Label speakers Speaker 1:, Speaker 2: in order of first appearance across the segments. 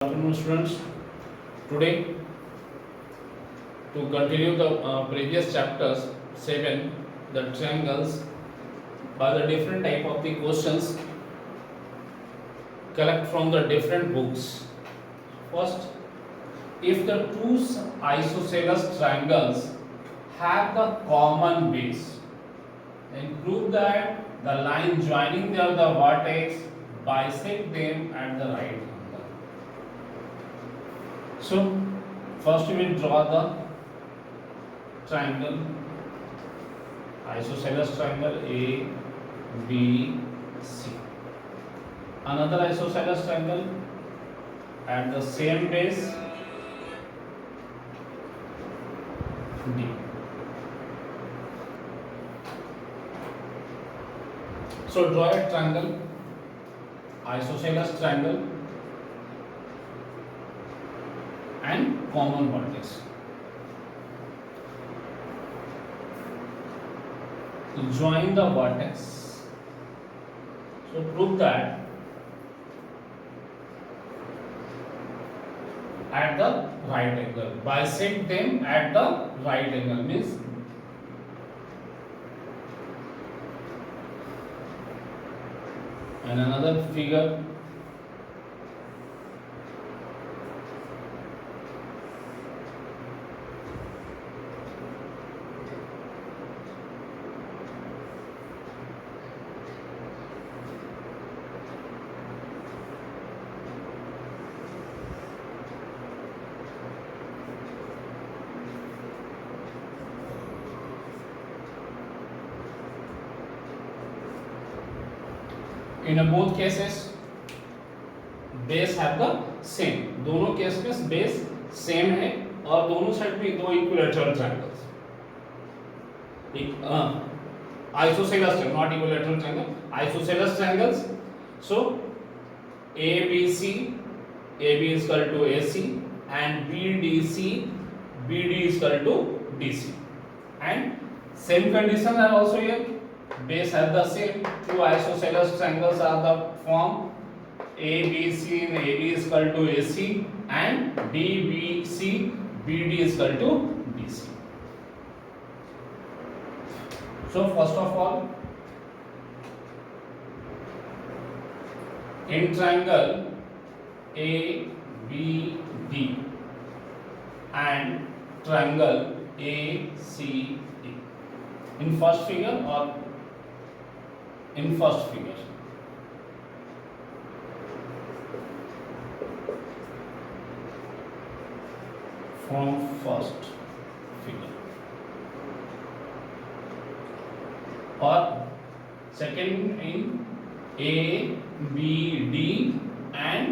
Speaker 1: Good afternoon, students. Today, to continue the previous chapters 7, the triangles, by the different type of the questions collect from the different books. First, if the two isosceles triangles have the common base, then prove that the line joining the vertex bisect them at the right angle. So, first we will draw the triangle, isosceles triangle A, B, C. Another isosceles triangle at the same base, D. So draw a triangle, isosceles triangle and common vertex. Join the vertex. So prove that at the right angle. Bisect them at the right angle means and another figure. In both cases base have the same, दोनों case में base same है और दोनों side में दो equilateral triangles, एक isosceles triangle, not equilateral triangle, isosceles triangles. So ABC, AB is equal to AC and BDC, BD is equal to DC, and same conditions are also here. Base have the same, two isosceles triangles are the form ABC and AB is equal to AC and DBC, BD is equal to DC. So first of all, in triangle ABD and triangle ACD, in first figure or in first figure, from first figure or second in ABD and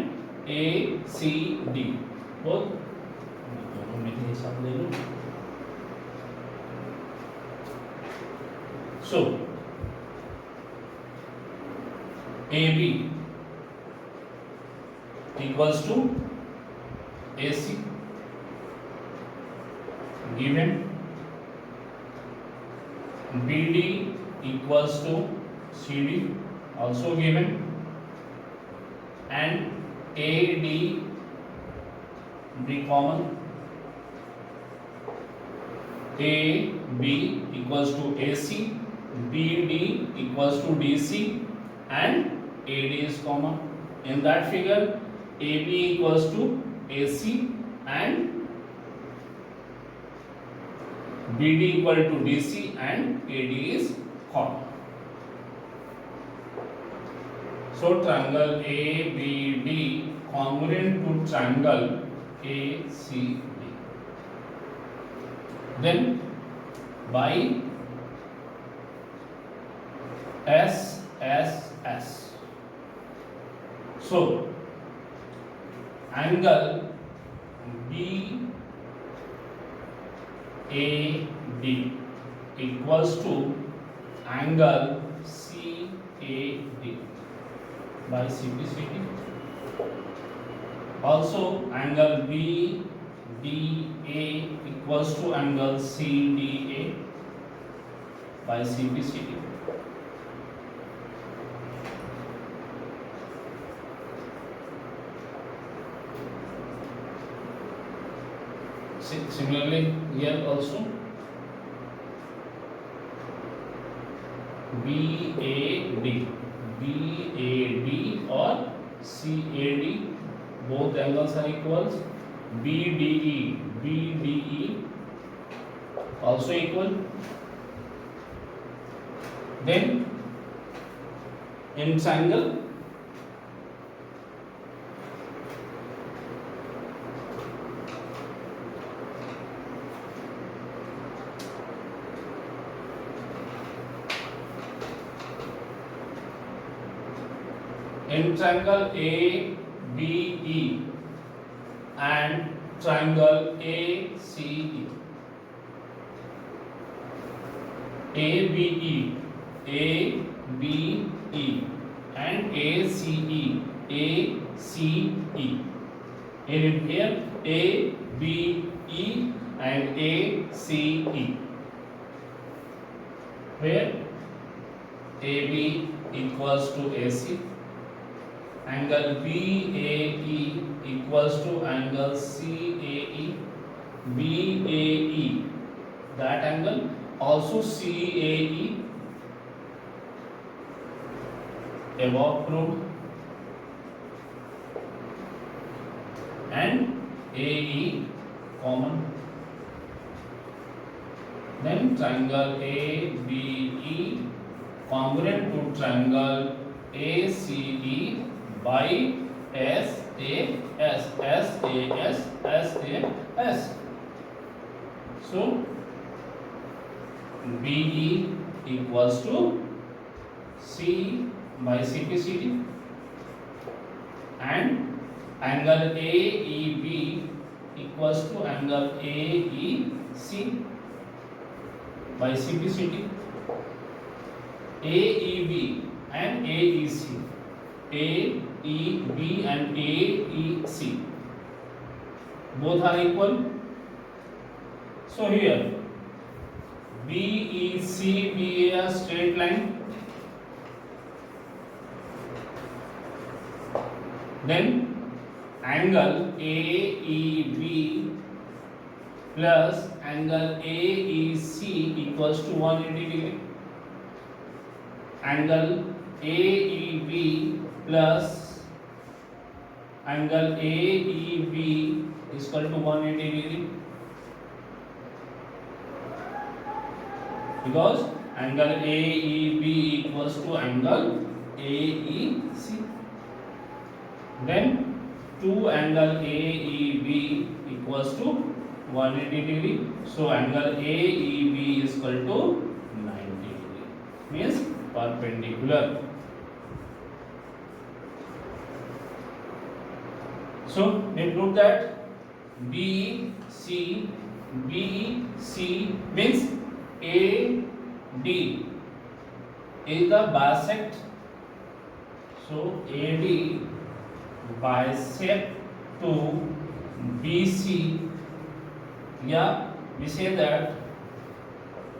Speaker 1: ACD, both दोनों में ही सब ले लो. So AB equals to AC given, BD equals to CD also given, and AD be common, AB equals to AC, BD equals to DC and AD is common. In that figure AB equals to AC and BD equal to DC and AD is common. So triangle ABD congruent to triangle ACD. Then by SSS. So angle BAD equals to angle CAD by CPCD. Also angle BDA equals to angle CDA by CPCD. Similarly here also BAD or CAD, both angles are equals. BDE also equal. Then in triangle ABE and triangle ACE. ABE and ACE. In here ABE and ACE, where AB equals to AC, angle BAE equals to angle CAE. BAE, that angle, also CAE, above proved, and AE common. Then triangle ABE congruent to triangle ACE by SAS. So BE equals to C by CPCD, and angle AEB equals to angle AEC by CPCD. AEB and AEC, AEB and AEC, both are equal. So here BEC be a straight line, then angle AEB plus angle AEC equals to 180 degree. Angle AEB plus angle AEB is equal to 180 degree, because angle AEB equals to angle AEC. Then 2 angle AEB equals to 180 degree. So angle AEB is equal to 90 degree, means perpendicular. So we prove that BC means AD is the bisect. So AD bisect to BC, yeah, we say that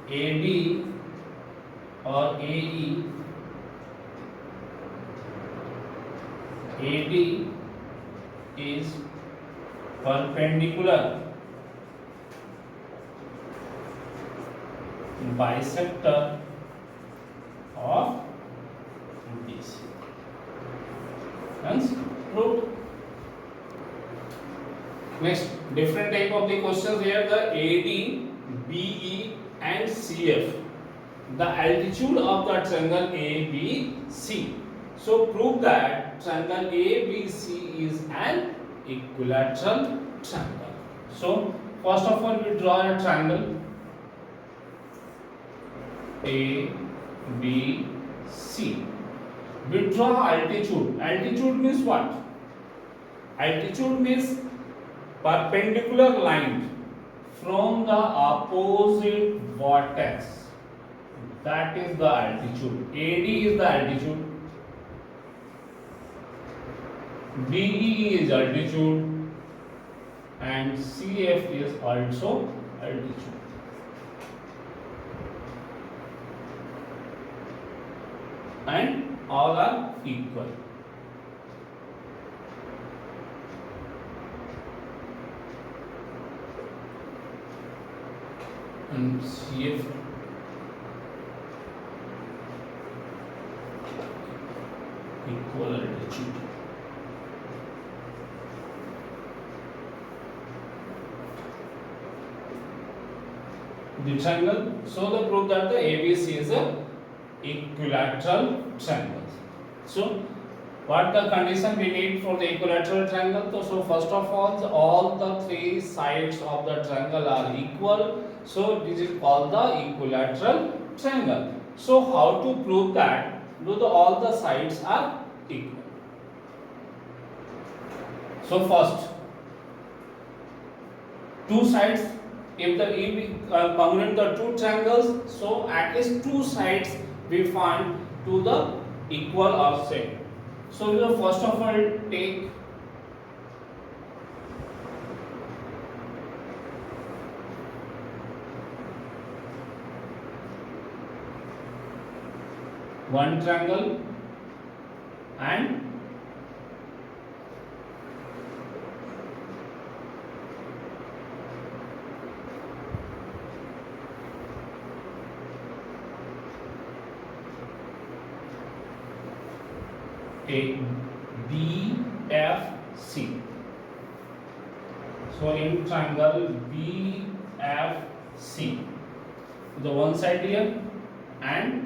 Speaker 1: AD or AD is perpendicular bisector of BC. Hence proved. Next, different type of the questions here, the AD, BE and CF. The altitude of the triangle ABC. So prove that triangle ABC is an equilateral triangle. So first of all we draw a triangle ABC. We draw altitude. Altitude means what? Altitude means perpendicular line from the opposite vertex. That is the altitude. AD is the altitude. BE is altitude, and CF is also altitude. And all are equal. and CF equal altitude. The triangle. So the proof that the ABC is a equilateral triangle. So what the condition we need for the equilateral triangle? So first of all the three sides of the triangle are equal. So this is called the equilateral triangle. So how to prove that all the sides are equal? So first, two sides, if congruent the two triangles, so at least two sides we find to the equal or same. So we will first of all take one triangle and a BFC. So in triangle BFC, the one side here and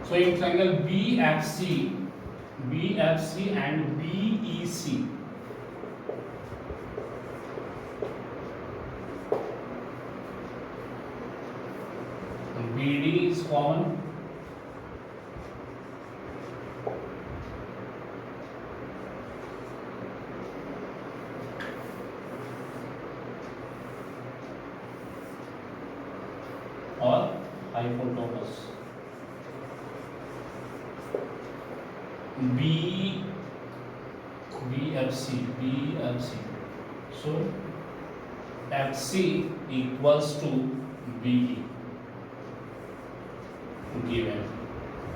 Speaker 1: so in triangle BFC and BEC. BD is common. Or hypotenuse. BFC. So FC equals to BE given,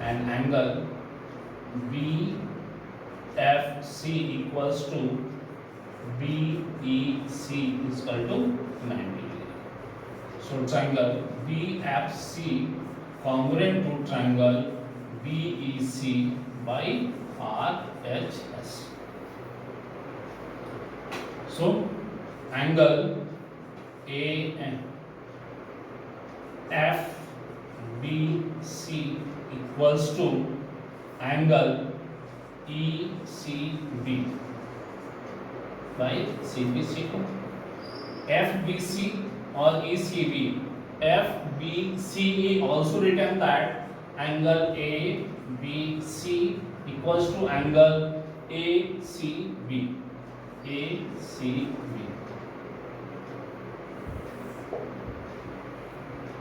Speaker 1: and angle BFC equals to BEC is equal to 90 degree. So triangle BFC congruent to triangle BEC by RHS. So angle FBC equals to angle ECB by CBC. FBC or ECB. FBC also written that angle ABC equals to angle ACB.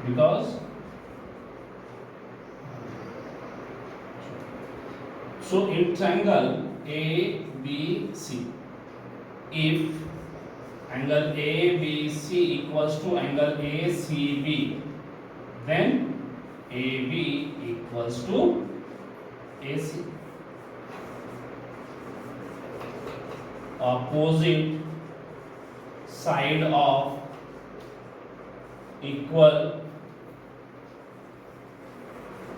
Speaker 1: Because so in triangle ABC, if angle ABC equals to angle ACB, then AB equals to AC. Opposite side of equal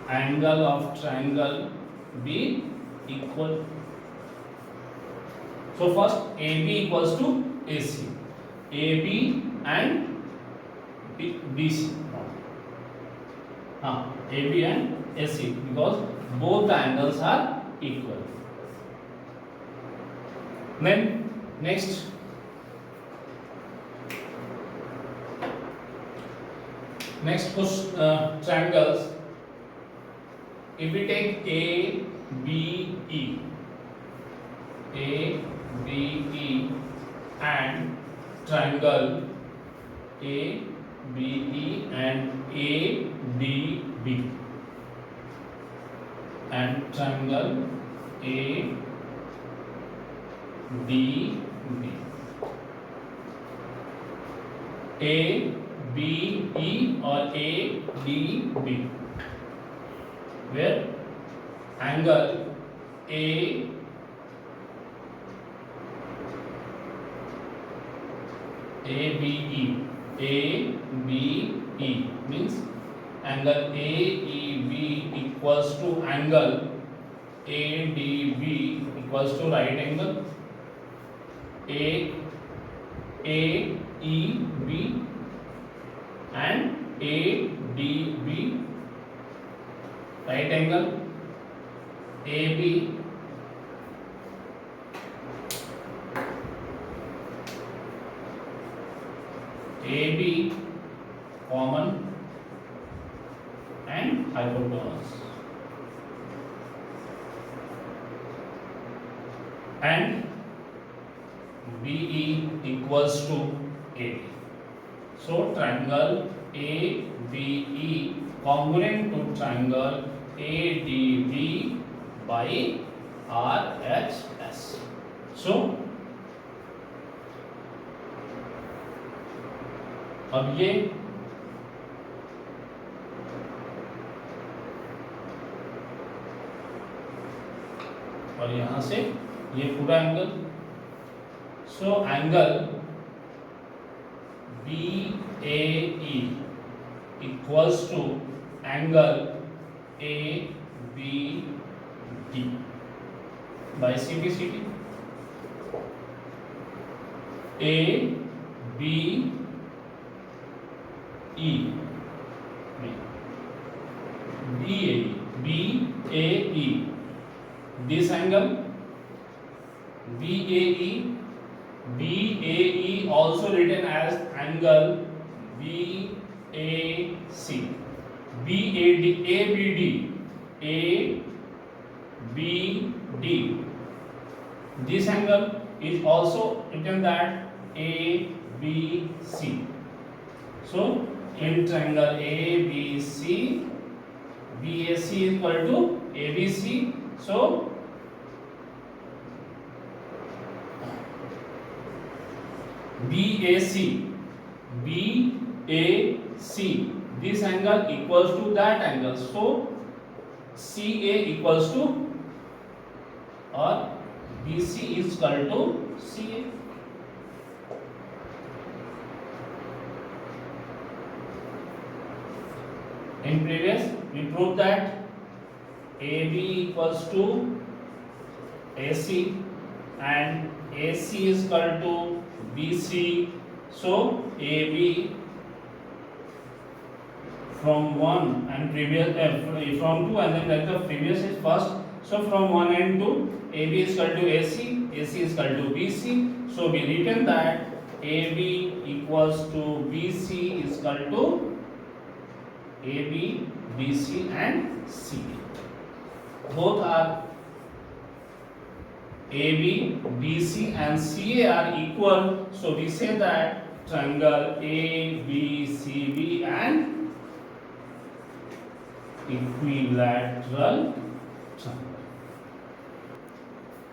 Speaker 1: angle of triangle be equal. So first AB equals to AC. AB and BC. AB and AC, because both the angles are equal. Then next, triangles. If we take ABE and triangle ABE and ADB and triangle ADB. ABE or ADB, where angle ABE ABE. ABE means angle AEB equals to angle ADB equals to right angle AEB and ADB, right angle AB common and hypotenuse, and BE equals to AD. So triangle ABE congruent to triangle ADB by RHS. So अब ये और यहां से ये पूरा angle, so angle BAE equals to angle ABD by CBCD. ABE BAE this angle BAE also written as angle BAC, ABD this angle is also written that ABC. So in triangle ABC, BAC is equal to ABC. So BAC this angle equals to that angle, so CA equals to or BC is equal to CA. In previous we proved that AB equals to AC and AC is equal to BC. So AB from 1 and previous from 2 and then the previous is first. So from 1 and 2 AB is equal to AC, AC is equal to BC. So we written that AB equals to BC is equal to AB, BC and CA. Both are AB, BC and CA are equal. So we say that triangle ABCD and equilateral triangle.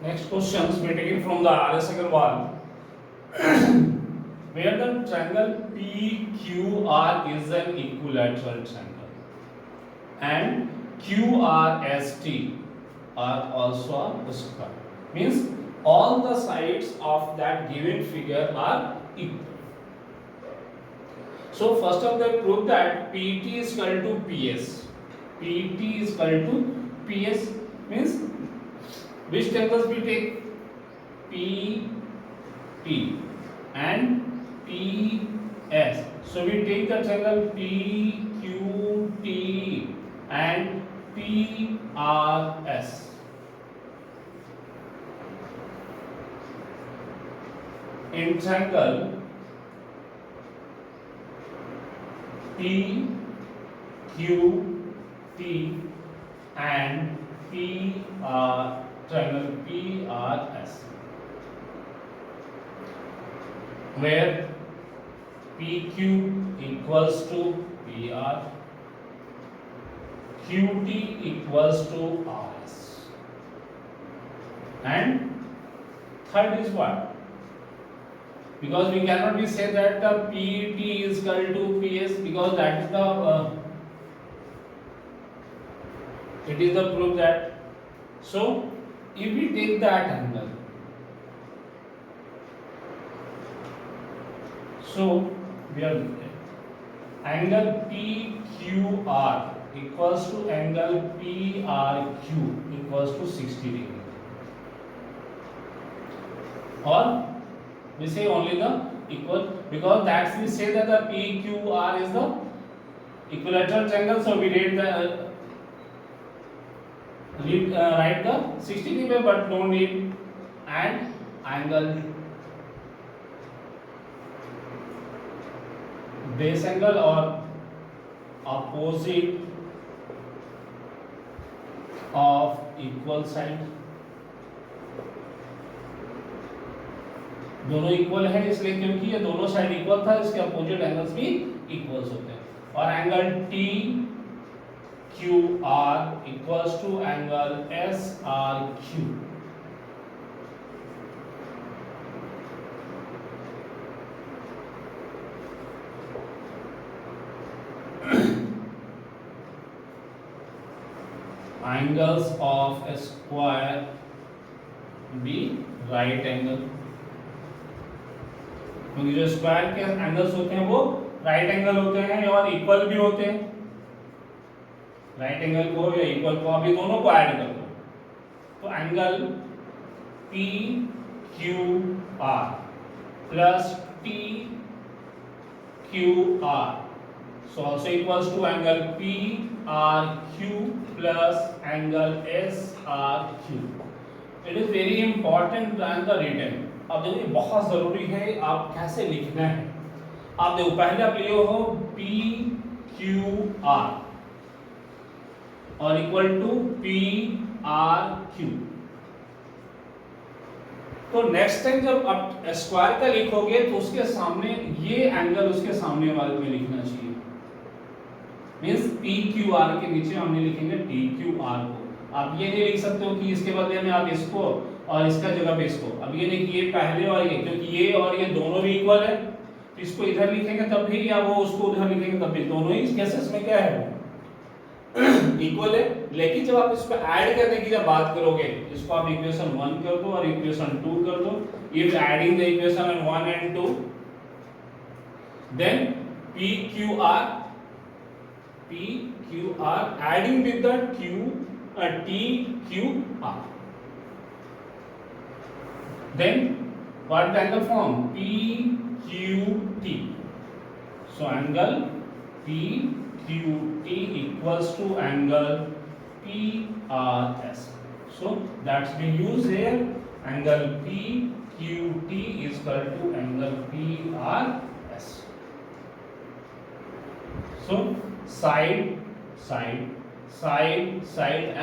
Speaker 1: Next questions we are taking from the RS Agarwal. Where the triangle PQR is an equilateral triangle and QRST are also a square, means all the sides of that given figure are equal. So first of all prove that PT is equal to PS. PT is equal to PS means which triangles we take? PT and PS. So we take the triangle PQT and PRS. In triangle PQT and triangle PRS, where PQ equals to PR, QT equals to RS, and third is what? Because we cannot be say that the PT is equal to PS because that is the it is the proof that. So if we take that angle, So we are angle PQR equals to angle PRQ equals to 60 degree, or we say only the equal, because that's we say that the PQR is the equilateral triangle, so we write the 60 degree, but no need and angle base angle or opposite of equal side, दोनों equal है इसलिए, क्योंकि ये दोनों side equal था, इसके opposite angles भी equals होते हैं। और angle T Q R equals to angle S R Q. angles of a square be right angle, क्योंकि जो स्क्वायर के एंगल्स होते हैं वो राइट एंगल होते हैं और इक्वल भी होते हैं। राइट एंगल को या इक्वल को अभी दोनों को ऐड कर दो, तो angle P Q R plus T Q are so also equals to angle PRQ plus angle SRQ. It is very important to the written. अब देखो ये बहुत जरूरी है, आप कैसे लिखना है। आप देखो पहले आप लिए हो PQR और इक्वल टू PRQ, तो नेक्स्ट टाइम जब आप स्क्वायर का लिखोगे तो उसके सामने ये एंगल उसके सामने वाले में लिखना चाहिए। मींस पी क्यू आर के नीचे हमने लिखेंगे टी क्यू आर को। आप ये नहीं लिख सकते हो कि इसके बदले में आप इसको और इसका जगह पे इसको, अब ये नहीं कि ये पहले और ये, क्योंकि ये और ये दोनों भी इक्वल है, तो इसको इधर लिखेंगे तब भी या वो उसको उधर लिखेंगे तब भी, दोनों ही केसेस में क्या है इक्वल है। लेकिन जब आप इसको ऐड करने की जब बात करोगे, इसको आप इक्वेशन 1 कर दो और इक्वेशन 2 कर दो, if adding the equation 1 and 2 then PQR adding with the TQR, then what the angle form PQT, so angle PQT equals to angle PRS, so that's we use here angle PQT is equal to angle PRS. So side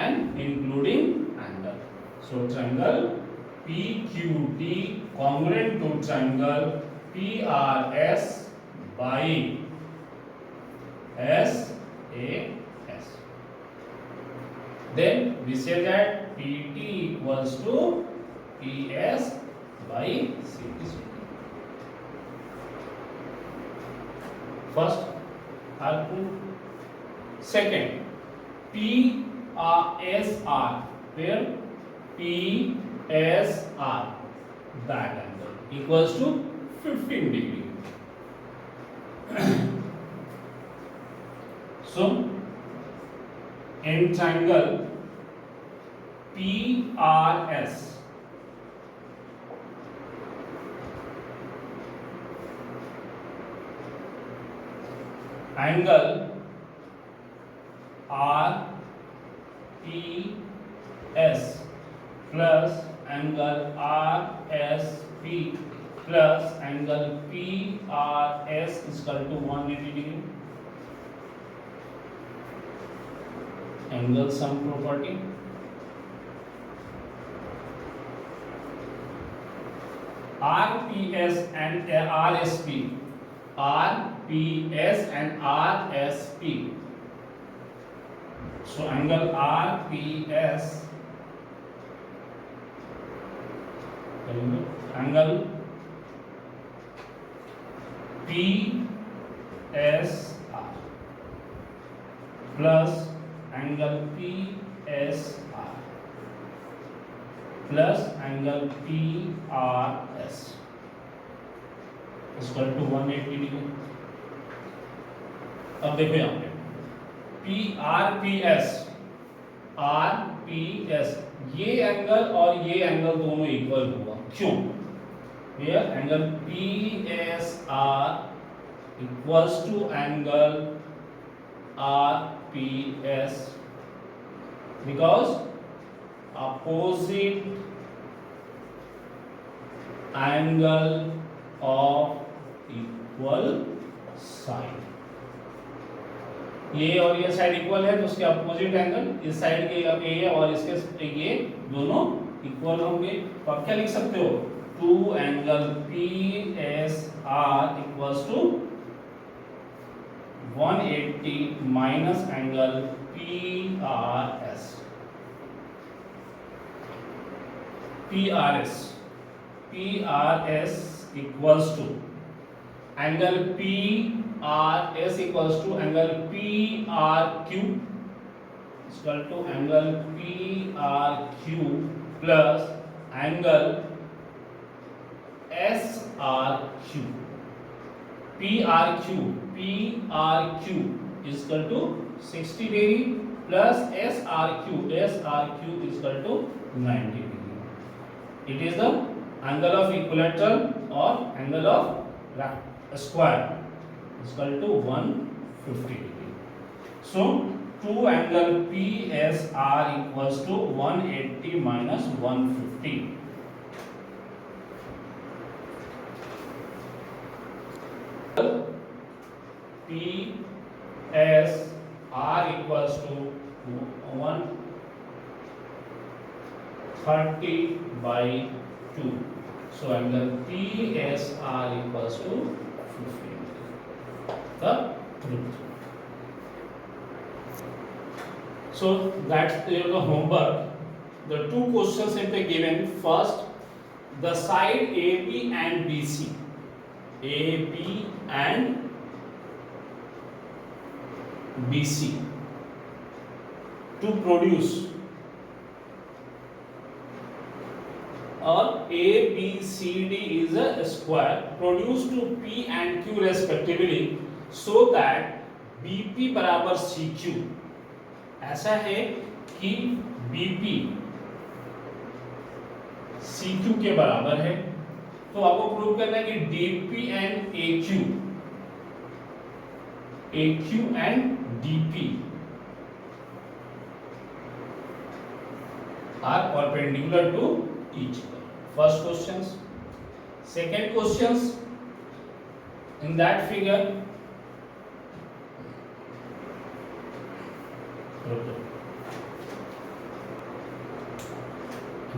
Speaker 1: and including angle, so triangle PQT congruent to triangle PRS by SAS, then we say that PT equals to PS by CT. First second, PSR, where PSR that angle equals to 15 degree. So in triangle PRS, angle RPS plus angle RSP plus angle PRS is equal to 180 degree. Angle sum property. RPS and RSP. RPS and RSP. So angle RPS, angle PSR plus angle PSR plus angle PRS equal to 180 degree. अब देखो यहाँ पे R P S ये angle और ये angle दोनों equal हुआ। क्यों? ये angle P S R equals to angle R P S because opposite angle of equal side. ये और ये साइड इक्वल है तो उसके अपोजिट एंगल इस साइड के अब ये और इसके ये दोनों इक्वल होंगे। तो आप क्या लिख सकते हो? Two angle P S R equals to 180 minus angle P R S. P R S equals to angle P R S equals to angle P R Q equal to angle P R Q plus angle S R Q. P R Q equal to 60 degree plus S R Q equal to 90 degree. It is the angle of equilateral और angle of square is equal to 150 degree. So, two angle PSR equals to 180 minus 150. PSR equals to 130 by 2. So, angle PSR equals to 50. The truth. So, that's the homework. The two questions have been given. First, the side AB and BC. AB and BC to produce or ABCD is a square produced to P and Q respectively so that BP बराबर CQ। ऐसा है कि BP CQ के बराबर है तो आपको prove करना है कि DP and AQ and DP are perpendicular to each other. First questions. Second questions, in that figure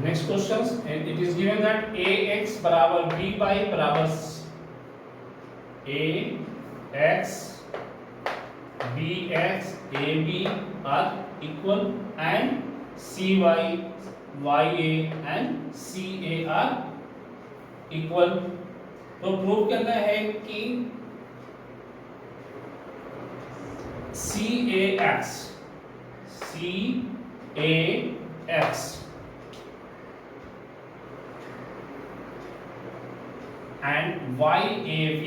Speaker 1: next questions, and it is given that AX बराबर BY बराबर AX BX AB are equal and CY YA and CA are equal। तो prove करना है कि CAX and YAB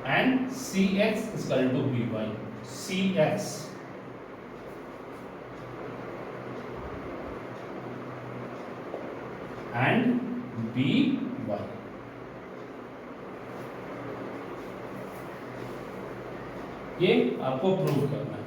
Speaker 1: and CX is equal to BY। CX and BY। ये आपको prove करना है।